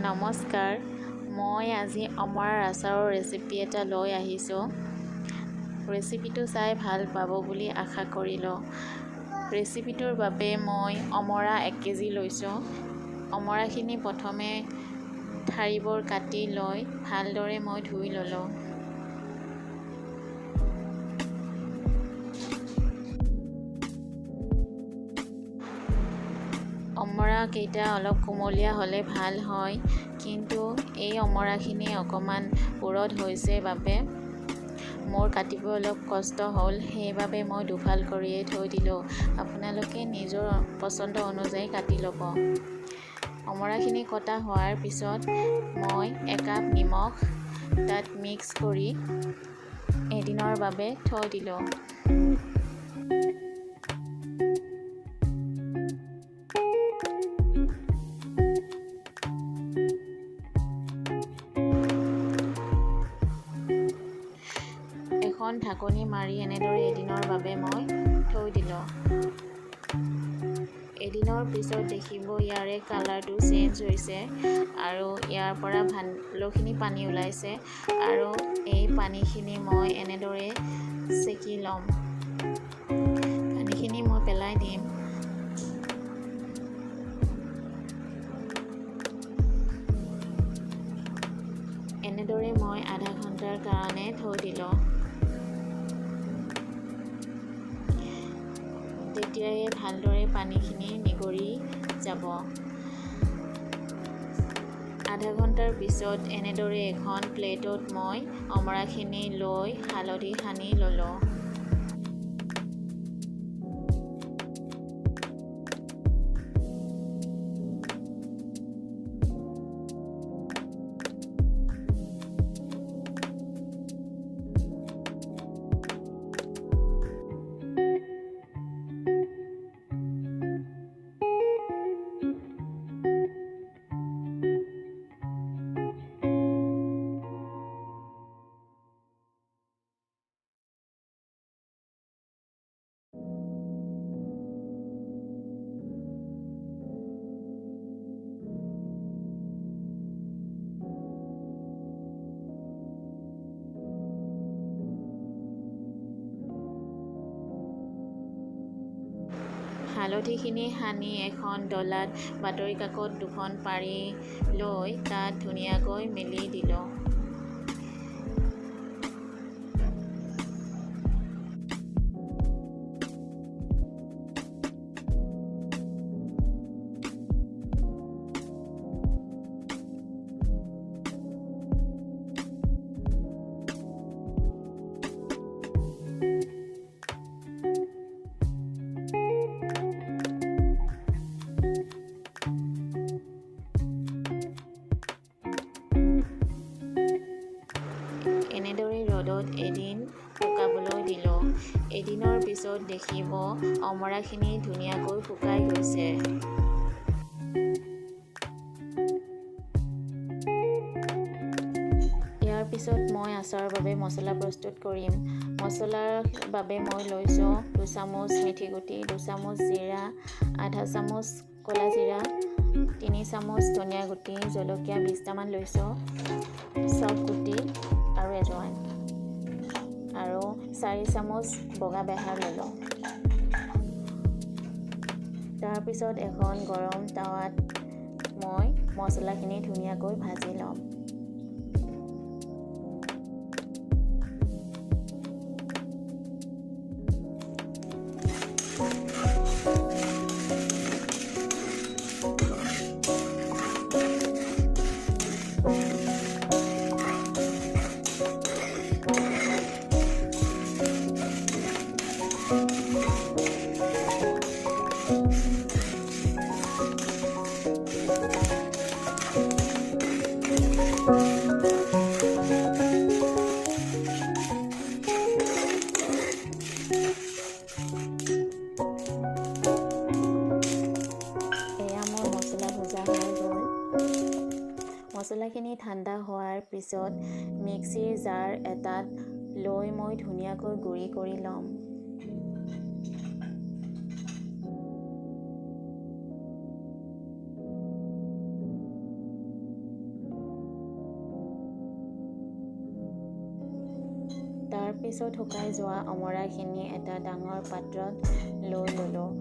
নমস্কাৰ, মই আজি অমৰাৰ আচাৰৰ ৰেচিপি এটা লৈ আহিছোঁ। ৰেচিপিটো চাই ভাল পাব বুলি আশা কৰিলোঁ। ৰেচিপিটোৰ বাবে মই অমৰা 1 কেজি লৈছোঁ। অমৰাখিনি প্ৰথমে ঠাৰিবোৰ কাটি লৈ ভালদৰে মই ধুই ল'লোঁ। অমৰাকেইটা অলপ কোমলীয়া হ'লে ভাল হয়, কিন্তু এই অমৰাখিনি অকণমান পুৰঠ হৈছে বাবে মোৰ কাটিব অলপ কষ্ট হ'ল, সেইবাবে মই দুফাল কৰিয়েই থৈ দিলোঁ। আপোনালোকে নিজৰ পচন্দ অনুযায়ী কাটি ল'ব। অমৰাখিনি কটা হোৱাৰ পিছত মই 1 কাপ নিমখ তাত মিক্স কৰি এদিনৰ বাবে থৈ দিলোঁ। এখন ঢাকনি মাৰি এনেদৰে এদিনৰ বাবে মই থৈ দিলোঁ। এদিনৰ পিছত দেখিব ইয়াৰে কালাৰটো চেঞ্জ হৈছে আৰু ইয়াৰ পৰা ভালখিনি পানী ওলাইছে আৰু এই পানীখিনি মই এনেদৰে চেকি ল'ম। পানীখিনি মই পেলাই দিম। এনেদৰে মই আধা ঘণ্টাৰ কাৰণে থৈ দিলোঁ। তেতিয়াই ভালদৰে পানীখিনি নিগৰি যাব। আধা ঘণ্টাৰ পিছত এনেদৰে এখন প্লেটত মই অমৰাখিনি লৈ হালধি সানি ল'লোঁ। হালধিখিনি সানি এখন ডলাত বাতৰি কাকত 2খন পাৰি লৈ তাত ধুনীয়াকৈ মেলি দিলোঁ। এনেদৰে ৰ'দত এদিন শুকাবলৈ দিলোঁ। এদিনৰ পিছত দেখিব অমৰাখিনি ধুনীয়াকৈ শুকাই গৈছে। ইয়াৰ পিছত মই আচাৰৰ বাবে মছলা প্ৰস্তুত কৰিম। মছলাৰ বাবে মই লৈছোঁ 2 চামুচ মেথি গুটি, 2 চামুচ জিৰা, আধা চামুচ ক'লা জিৰা, 3 চামুচ ধনিয়া গুটি, জলকীয়া 20টামান লৈছোঁ, চফ গুটি আৰু এজৱাইন, আৰু 4 চামুচ বগা বেহাৰ ল'লোঁ। তাৰপিছত এখন গৰম টাৱাত মই মছলাখিনি ধুনীয়াকৈ ভাজি ল'ম। মছলাখিনি ঠাণ্ডা হোৱাৰ পিছত মিক্সিৰ জাৰ এটাত লৈ মই ধুনীয়াকৈ গুড়ি কৰি ল'ম। পিছত শুকাই যোৱা অমৰাখিনি এটা ডাঙৰ পাত্ৰত লৈ ল'লোঁ।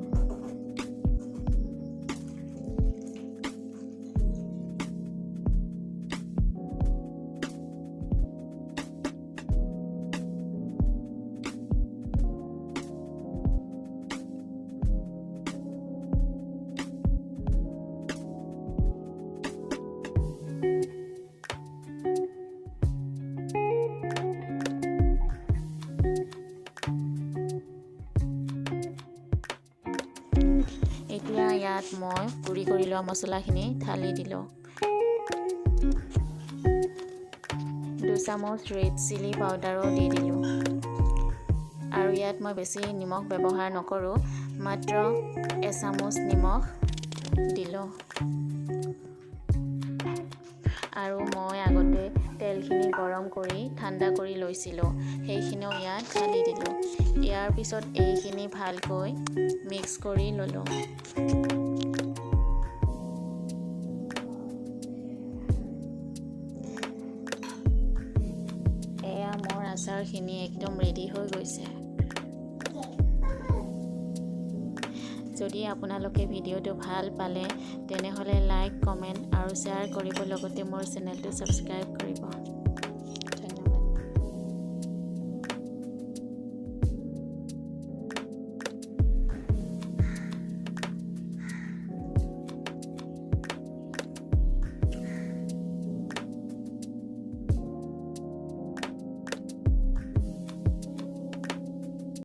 এতিয়া ইয়াত মই গুড়ি কৰি লোৱা মছলাখিনি ঢালি দিলোঁ। 2 চামুচ ৰেড চিলি পাউডাৰো দি দিলোঁ। আৰু ইয়াত মই বেছি নিমখ ব্যৱহাৰ নকৰোঁ, মাত্ৰ 1 চামুচ নিমখ দিলোঁ। আৰু মই আগতে তেলখিনি গৰম কৰি ঠাণ্ডা কৰি লৈছিলোঁ, সেইখিনিও ইয়াত ঢালি দিলোঁ। ইয়াৰ পিছত এইখিনি ভালকৈ মিক্স কৰি ল'লোঁ। এয়া মোৰ আচাৰখিনি একদম ৰেডি হৈ গৈছে। যদি আপোনালোকে ভিডিঅ'টো ভাল পালে তেনেহ'লে লাইক, কমেণ্ট আৰু শ্বেয়াৰ কৰিব, লগতে মোৰ চেনেলটো ছাবস্ক্ৰাইব কৰিব।